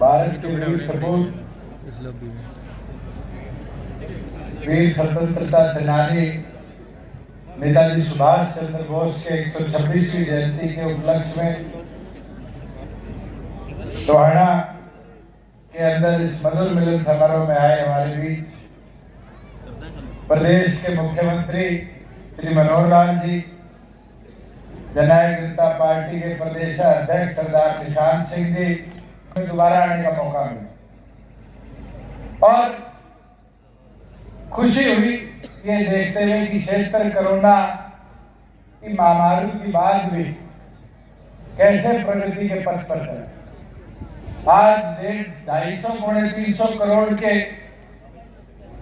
भारत के वीर सपूत वीर स्वतंत्रता सेनानी नेताजी सुभाष चंद्र बोस के 126वीं जयंती के उपलक्ष्य में टोहाना के अंदर इस मधुर मिलन समारोह में आए हमारे बीच प्रदेश के मुख्यमंत्री श्री मनोहर लाल जी, जननायक जनता पार्टी के प्रदेश अध्यक्ष सरदार निशांत सिंह जी, दोबारा आने का मौका मिला और खुशी हुई ये देखते हुए कि क्षेत्र कोरोना की महामारी की बाद भी कैसे प्रगति के पथ पर चले। आज 250-250 करोड़ के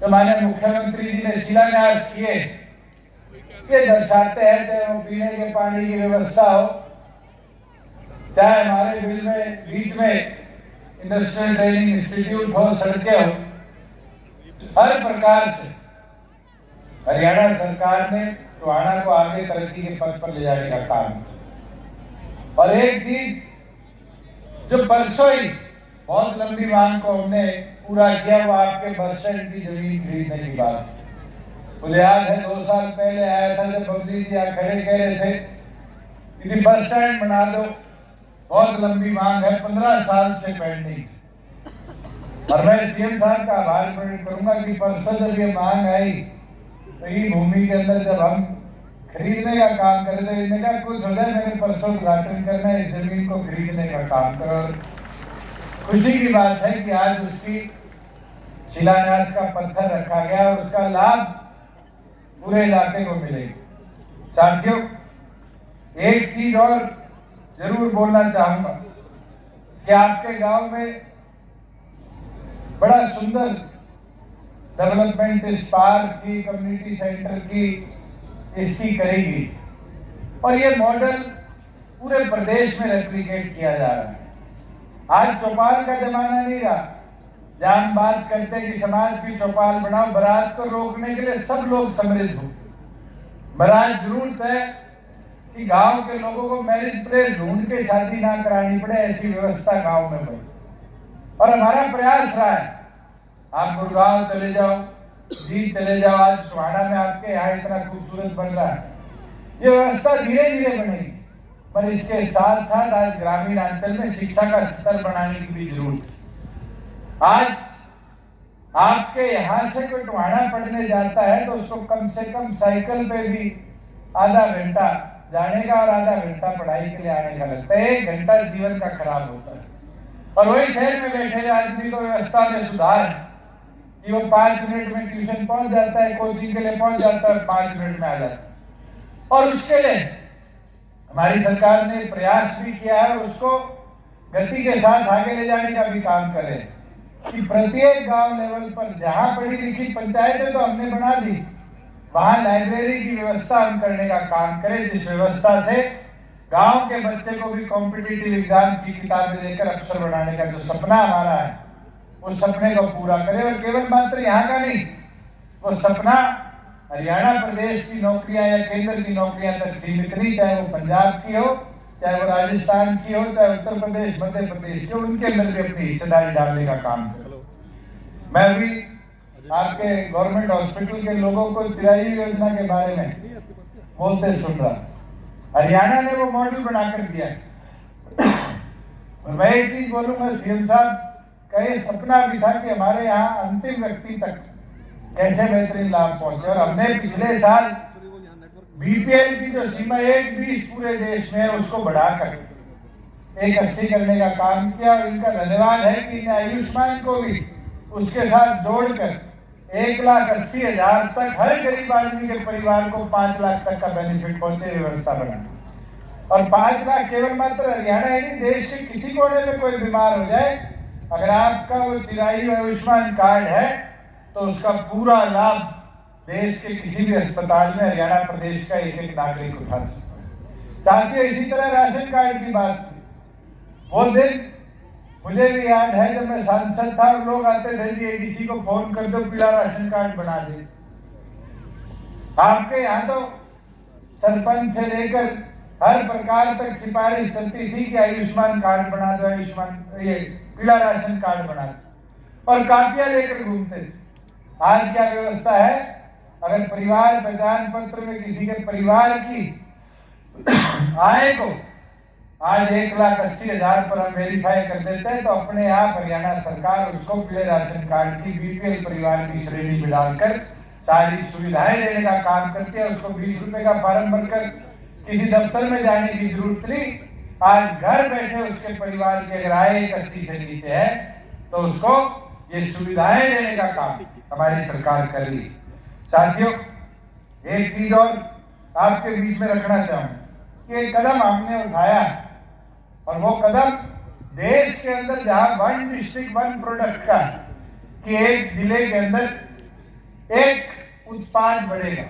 जो माननीय मुख्यमंत्री जी ने शिलान्यास किए, ये दर्शाते हैं चाहे वो पीने के पानी की व्यवस्था हो, चाहे हमारे बीच में इंडस्ट्रियल ट्रेनिंग इंस्टीट्यूट हो, सड़कें हो, हर प्रकार से हरियाणा सरकार ने टोहाना को आगे तरक्की के पथ पर ले जाने का काम। और एक चीज जो परसों ही बहुत लंबी मांग को हमने पूरा किया, वो आपके बस स्टैंड की जमीन खरीदने की बात। मुझे याद है 2 साल पहले आया था जब बबली जी खड़े कह रहे थे कि बस स्टैंड बना दो, बहुत लंबी मांग है, 15 साल से पेंडिंग। और मैं सीएम साहब का आभार प्रकट करूंगा कि परसों जब ये मांग आई तो ये भूमि के अंदर जब हम खरीदने का काम कर रहे थे, कहा कुछ हो जाए, मैंने परसों उद्घाटन करना है, इस जमीन को खरीदने का काम करो। खुशी की बात है कि आज उसकी शिलान्यास का पत्थर रखा गया और उसका लाभ पूरे इलाके को मिलेगा। साथियों, एक चीज और जरूर बोलना चाहूंगा कि आपके गांव में बड़ा सुंदर डेवलपमेंट इस पार्क की, कम्युनिटी सेंटर की, इसकी करेगी और ये मॉडल पूरे प्रदेश में रेप्लिकेट किया जा रहा है। आज चौपाल का जमाना नहीं रहा जहां हम बात करते हैं कि समाज की चौपाल बनाओ, बारात को रोकने के लिए सब लोग सम्मिलित हो। बारात जरूरत है कि गांव के लोगों को मैरिज प्लेस ढूंढ के शादी ना करानी पड़े, ऐसी व्यवस्था गांव में बने। और हमारा प्रयास रहा है, आप गुड़गांव चले जाओ, जी चले जाओ, आज टोहाना में आपके यहाँ इतना खूबसूरत बन रहा है। ये व्यवस्था धीरे धीरे बनेगी, पर इसके साथ साथ आज ग्रामीण अंचल में शिक्षा का स्तर बढ़ाने की भी जरूरत है। आज आपके यहाँ से कोई टोहाना पढ़ने जाता है तो उसको कम से कम साइकिल पे भी आधा घंटा जाने का और आधा घंटा पढ़ाई के लिए आने का लगता है। 1 घंटा जीवन का खराब होता है। और वही शहर में बैठे आदमी को व्यवस्था में सुधार है कि वो 5 मिनट में ट्यूशन पहुंच जाता है, कोचिंग के लिए पहुंच जाता है, 5 मिनट में आ जाता है। और उसके लिए हमारी सरकार ने प्रयास भी किया है और उसको गति के साथ आगे ले जाने का भी काम करे कि प्रत्येक गांव लेवल पर जहां पढ़ी लिखी पंचायतें तो हमने बना दी, वहां लाइब्रेरी की व्यवस्था हम करने का काम करें, जिस व्यवस्था से गांव के बच्चे को भी कॉम्पिटिटिव एग्जाम की किताबें देकर अफसर बनाने का जो सपना हमारा है, उस सपने को पूरा करें। और केवल मात्र यहाँ का नहीं, वो सपना हरियाणा प्रदेश की नौकरियां या केंद्र की नौकरियां तक सीमित नहीं, चाहे वो पंजाब की हो, चाहे वो राजस्थान की हो, चाहे उत्तर प्रदेश, मध्य प्रदेश की हो, उनके अंदर भी अपनी हिस्सेदारी डालने का काम करो। मैं भी आपके गवर्नमेंट हॉस्पिटल के लोगों को तिराई योजना के बारे में बोलते सुन रहा, हरियाणा ने वो मॉडल बनाकर दिया। और मैं एक चीज बोलूंगा, सीएम साहब का ये सपना भी था कि हमारे यहाँ अंतिम व्यक्ति तक कैसे बेहतरीन लाभ पहुंचे। और हमने पिछले साल बीपीएल की जो सीमा 1:20 पूरे देश में है, उसको बढ़ाकर 1:80 करने का काम किया। और इनका धन्यवाद है कि इन्हें आयुष्मान को भी उसके साथ जोड़कर 1,80,000 तक हर गरीब आदमी के परिवार को 5 लाख तक का बेनिफिट पहुंचे व्यवस्था बना। और 5 लाख केवल मात्र हरियाणा ही नहीं, देश के किसी कोने में कोई बीमार हो जाए, अगर आपका वो तिराई आयुष्मान कार्ड है तो उसका पूरा लाभ देश के किसी भी अस्पताल में हरियाणा प्रदेश का एक नागरिक उठा सकता है। साथियों, इसी तरह राशन कार्ड की बात थी, वो दिन मुझे भी याद है जब मैं सांसद था और लोग आते थे कि एडीसी को फोन कर दो, पीला राशन कार्ड बना दे। आपके यहाँ तो सरपंच से लेकर हर प्रकार तक सिफारिश चलती थी कि आयुष्मान कार्ड बना दो, आयुष्मान ये पीला राशन कार्ड बना दो, और कापियां लेकर घूमते थे। आज क्या व्यवस्था है? अगर परिवार पहचान पत्र में किसी के परिवार की आय को आज 1,80,000 पर हम वेरीफाई कर देते हैं, तो अपने आप हरियाणा सरकार उसको पीले राशन कार्ड की बीपीएल परिवार की श्रेणी में डालकर सारी सुविधाएं देने का काम करती है। उसको 20 रुपए का फॉर्म भरकर किसी दफ्तर में जाने की जरूरत नहीं। आज घर बैठे उसके परिवार की अगर आय 80 से नीचे है तो उसको ये सुविधाएं देने का काम हमारी सरकार कर रही है। साथियों, एक चीज और आपके बीच में रखना चाहूंगा कि एक कदम हमने उठाया, और वो कदम देश के अंदर जहां 1 डिस्ट्रिक्ट 1 प्रोडक्ट का कि एक जिले के अंदर एक उत्पाद बढ़ेगा,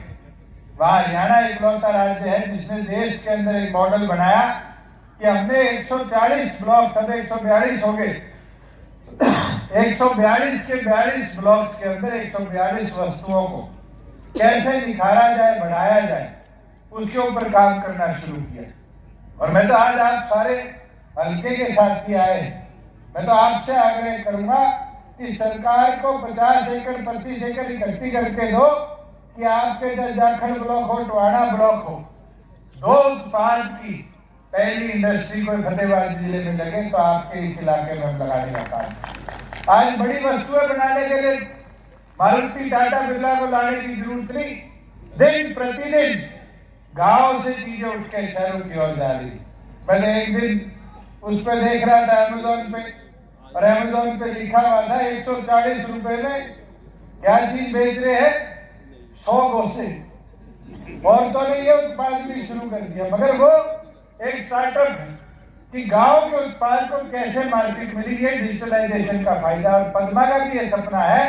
वहां हरियाणा इकलौता राज्य है जिसने देश के अंदर एक मॉडल बनाया कि हमने 140 ब्लॉक, अब 142 हो गए, 142 के 42 ब्लॉक्स के अंदर 142 वस्तुओं को कैसे निखारा जाए, बढ़ाया जाए, उसके ऊपर काम करना शुरू किया। और मैं तो आज आप सारे हल्के के साथ ही आए, मैं तो आपसे आग्रह करूंगा कि सरकार को 50 एकड़ 25 एकड़ इकट्ठी करके दो कि आपके जाखड़ ब्लॉक हो, टवाड़ा ब्लॉक हो, 2 उत्पाद की पहली इंडस्ट्री को फतेहाबाद जिले में लगे तो आपके इस इलाके में हम लगाने का काम। आज बड़ी वस्तुएं बनाने के लिए मारुति टाटा बिरला को लाने की जरूरत नहीं, दिन प्रतिदिन गांव से चीजें उठ के शहरों की ओर जा रही। मैंने एक दिन उस पर देख रहा था अमेजोन पे, और अमेजोन पे लिखा हुआ था 140 रुपए में क्या चीज बेच रहे हैं, 100 गोसे। और तो नहीं, ये उत्पाद भी शुरू कर दिया, मगर वो एक स्टार्टअप है कि गांव के उत्पाद को कैसे मार्केट मिली, ये डिजिटलाइजेशन का फायदा। और पद्मा का भी ये सपना है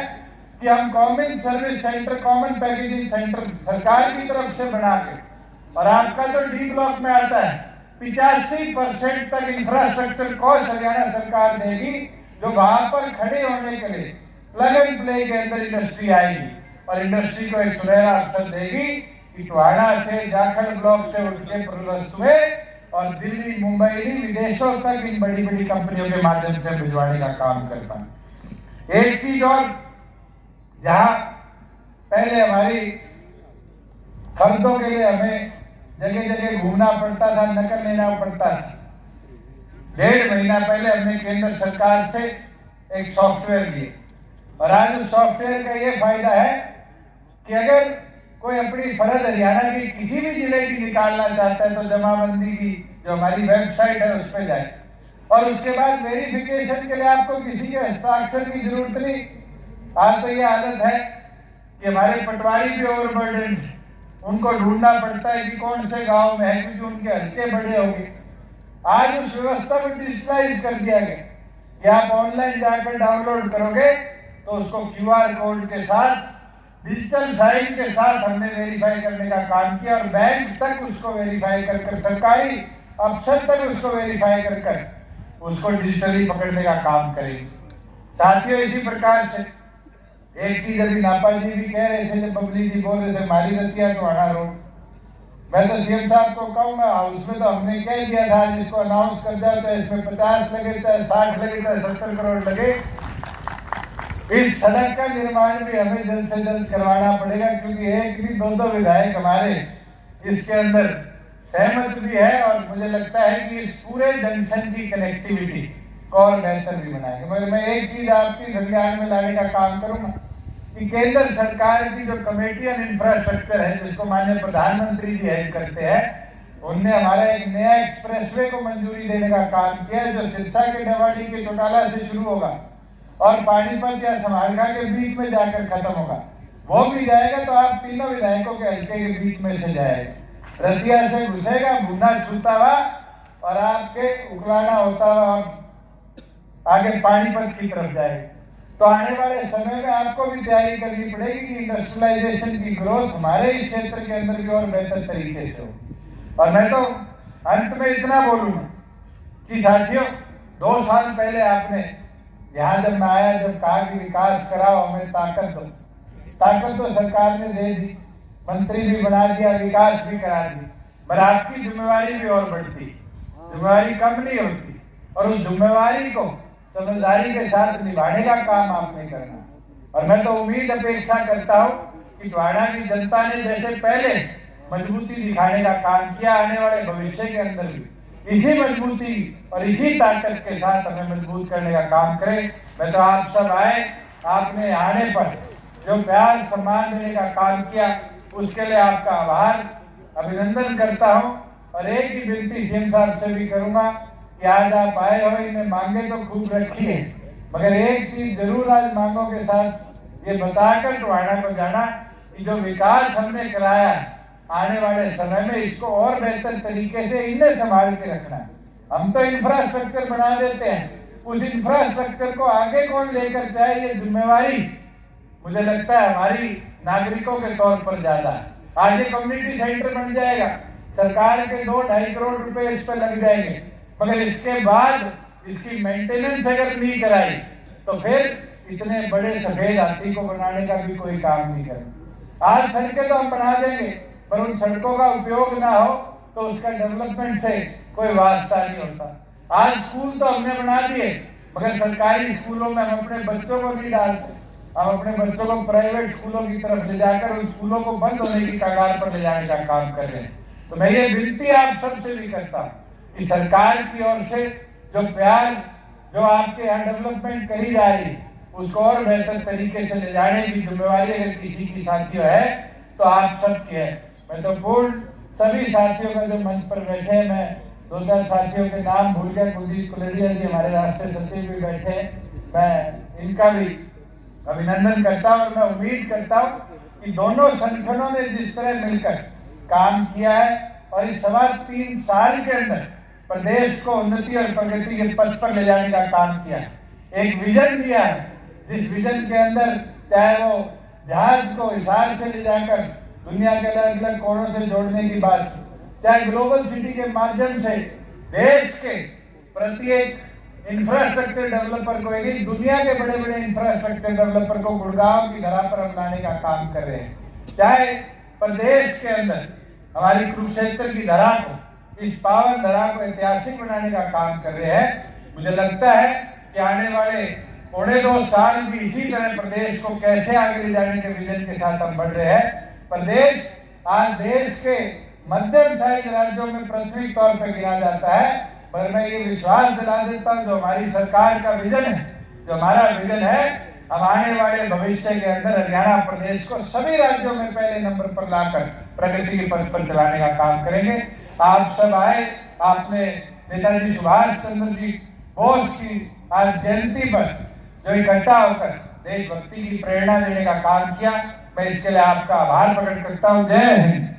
कि हम common service centre, common packaging centre सरकार की तरफ से बना के, और आपका जो डी ब्लॉक में आता है 85% तक इंफ्रास्ट्रक्चर कॉस्ट हरियाणा सरकार देगी, जो वहां पर खड़े होने के लिए प्लग एंड प्ले के अंदर इंडस्ट्री आएगी, और इंडस्ट्री को एक सुनहरा अवसर देगी कि टवाड़ा से, जाखड़ ब्लॉक से उठ के वस्तुएं और दिल्ली, मुंबई, विदेशों तक इन बड़ी बड़ी कंपनियों के माध्यम से भिजवाने का काम कर पाए। एक चीज और, जहां पहले हमारी खरीदों के लिए हमें जगह जगह घूमना पड़ता था, नकल लेना पड़ता था, 1.5 महीना पहले हमने केंद्र सरकार से एक सॉफ्टवेयर लिए, और आज उस सॉफ्टवेयर का ये फायदा है कि अगर कोई अपनी फर्ज हरियाणा की किसी भी जिले की निकालना चाहता है तो जमाबंदी की जो हमारी वेबसाइट है उस पर जाए, और उसके बाद वेरिफिकेशन के लिए आपको किसी के हस्ताक्षर की जरूरत नहीं। आज तो ये हालत है कि हमारे पटवारी भी ओवरबर्डन, उनको ढूंढना पड़ता है कि कौन से गांव में है, क्योंकि उनके हल्के बड़े होंगे। आज उस व्यवस्था को डिजिटलाइज कर दिया गया कि आप ऑनलाइन जाकर डाउनलोड करोगे तो उसको क्यूआर कोड के साथ, डिजिटल साइन के साथ हमने वेरीफाई करने का काम किया, और बैंक तक उसको वेरीफाई कर, सरकारी अफसर तक उसको वेरीफाई कर उसको डिजिटली पकड़ने का काम करेंगे। साथियों, इसी प्रकार से एक चीज अभी नापा जी भी कह रहे थे, जब बबली जी बोल रहे थे मारी रतिया टवाड़ा रोड, मैं तो सीएम साहब को कहूंगा, उसमें तो हमने कह दिया था जिसको अनाउंस कर दिया था, इसमें 50 लगे, चाहे 60 लगे, चाहे 70 करोड़ लगे, इस सड़क का निर्माण भी हमें जल्द से जल्द करवाना पड़ेगा, क्योंकि एक भी 2 विधायक हमारे इसके अंदर सहमत भी है, और मुझे लगता है कि इस पूरे जंक्शन की कनेक्टिविटी को और बेहतर भी बनाएंगे। मगर मैं एक चीज आपकी संज्ञान में लाने का काम करूंगा कि केंद्र सरकार की जो कमेटी ऑन इंफ्रास्ट्रक्चर है, जिसको माननीय प्रधानमंत्री जी हेड करते हैं, उनने हमारा एक नया एक्सप्रेसवे को मंजूरी देने का काम किया है, जो सिरसा के डेवाड़ी के चौटाला से शुरू होगा और पानीपत या समालखा के बीच में जाकर खत्म होगा। वो भी जाएगा तो आप तीनों विधायकों के हल्के के बीच में से जाएगा, रतिया से घुसेगा, भूना छूता हुआ, और आपके उकलाना होता हुआ आगे पानीपत की तरफ जाएगा। तो आने वाले समय में आपको भी तैयारी करनी पड़ेगी कि इंडस्ट्रियलाइजेशन की ग्रोथ हमारे इस क्षेत्र के अंदर की और बेहतर तरीके से हो। और मैं तो अंत में इतना बोलूंगा कि साथियों, 2 साल पहले आपने यहाँ जब मैं आया, जब कहा कि विकास कराओ, हमें ताकत दो, ताकत तो सरकार ने दे दी, मंत्री भी बना दिया, विकास भी करा दी, पर आपकी जिम्मेवारी भी और बढ़ती, जिम्मेवारी कम नहीं होती, और उस जिम्मेवारी को समझदारी के साथ निभाने का काम आपने करना। और मैं तो उम्मीद अपेक्षा करता हूँ कि टोहाना की जनता ने जैसे पहले मजबूती दिखाने का काम किया, आने वाले भविष्य के अंदर भी इसी मजबूती और इसी ताकत के साथ हमें मजबूत करने का काम करें। मैं तो आप सब आए, आपने आने पर जो प्यार सम्मान देने का काम किया उसके लिए आपका आभार अभिनंदन करता हूं। और एक ही विनती सीएम साहब से भी करूंगा कि आज आप आए हो, इन्हें मांगे तो खूब रखी है, मगर एक चीज जरूर आज मांगों के साथ ये बताकर टोहाना को जाना कि जो विकास हमने कराया आने वाले समय में इसको और बेहतर तरीके से इन्हें संभाल के रखना है। हम तो इंफ्रास्ट्रक्चर बना देते हैं, उस इंफ्रास्ट्रक्चर को आगे कौन लेकर जाए ये जिम्मेवारी मुझे लगता है हमारी नागरिकों के तौर पर ज्यादा है। आज ये कम्युनिटी सेंटर बन जाएगा, सरकार के 2-2.5 करोड़ रुपए इस पर लग जाएंगे, मगर इसके बाद इसकी मेंटेनेंस अगर नहीं कराई तो फिर इतने बड़े सफेद हाथी को बनाने का भी कोई काम नहीं करेगा। आज सड़कें तो हम बना देंगे, पर उन सड़कों का उपयोग ना हो तो उसका डेवलपमेंट से कोई वास्ता नहीं होता। आज स्कूल तो हमने बना दिए, मगर सरकारी स्कूलों में हम अपने बच्चों को नहीं डालते, हम अपने बच्चों को प्राइवेट स्कूलों की तरफ ले जाकर उन स्कूलों को बंद होने की कगार पर ले जाने का काम कर रहे हैं। तो मैं ये विनती आप सबसे भी करता हूँ कि सरकार की ओर से जो प्यार जो आपके यहाँ डेवलपमेंट करी जा रही उसको और बेहतर तरीके से ले जाने की जिम्मेवारी अगर किसी की साथियों है तो आप सबकी है। मैं तो पूर्ण सभी साथियों का जो मंच पर बैठे हैं, मैं 2-4 साथियों के नाम भूल गया, कुलदीप कुलरिया जी हमारे राष्ट्रीय सचिव भी बैठे, मैं इनका भी अभिनंदन करता हूं। और मैं उम्मीद करता हूं कि दोनों संगठनों ने जिस तरह मिलकर काम किया है और इस 3.25 साल के अंदर प्रदेश को उन्नति और प्रगति के पथ पर ले जाने का काम किया है, एक विजन दिया है, जिस विजन के अंदर चाहे वो जहाज को हिसार से ले जाकर दुनिया के अलग अलग कोनों से जोड़ने की बात, चाहे ग्लोबल सिटी के माध्यम से देश के प्रत्येक इंफ्रास्ट्रक्चर डेवलपर को, एक दुनिया के बड़े बड़े इंफ्रास्ट्रक्चर डेवलपर को गुड़गांव की धरा पर हम लाने का काम कर रहे हैं, चाहे प्रदेश के अंदर हमारी कुरुक्षेत्र की धरा को, इस पावन धरा को ऐतिहासिक बनाने का काम कर रहे हैं। मुझे लगता है कि आने वाले 2.25 साल भी इसी तरह प्रदेश को कैसे आगे ले जाने के विजन के साथ हम बढ़ रहे हैं। प्रदेश आज देश के मध्यम साइज राज्यों में प्राथमिक तौर पर गिना जाता है, पर मैं ये विश्वास दिला देता हूँ जो हमारी सरकार का विजन है, जो हमारा विजन है, हम आने वाले भविष्य के अंदर हरियाणा प्रदेश को सभी राज्यों में पहले नंबर पर लाकर प्रगति के पथ पर चलाने का काम करेंगे। आप सब आए, आपने नेताजी सुभाष चंद्र जी बोस की आज जयंती पर जो इकट्ठा होकर देशभक्ति की प्रेरणा देने का काम किया, मैं इसके लिए आपका आभार प्रकट करता हूँ। जय हिंद।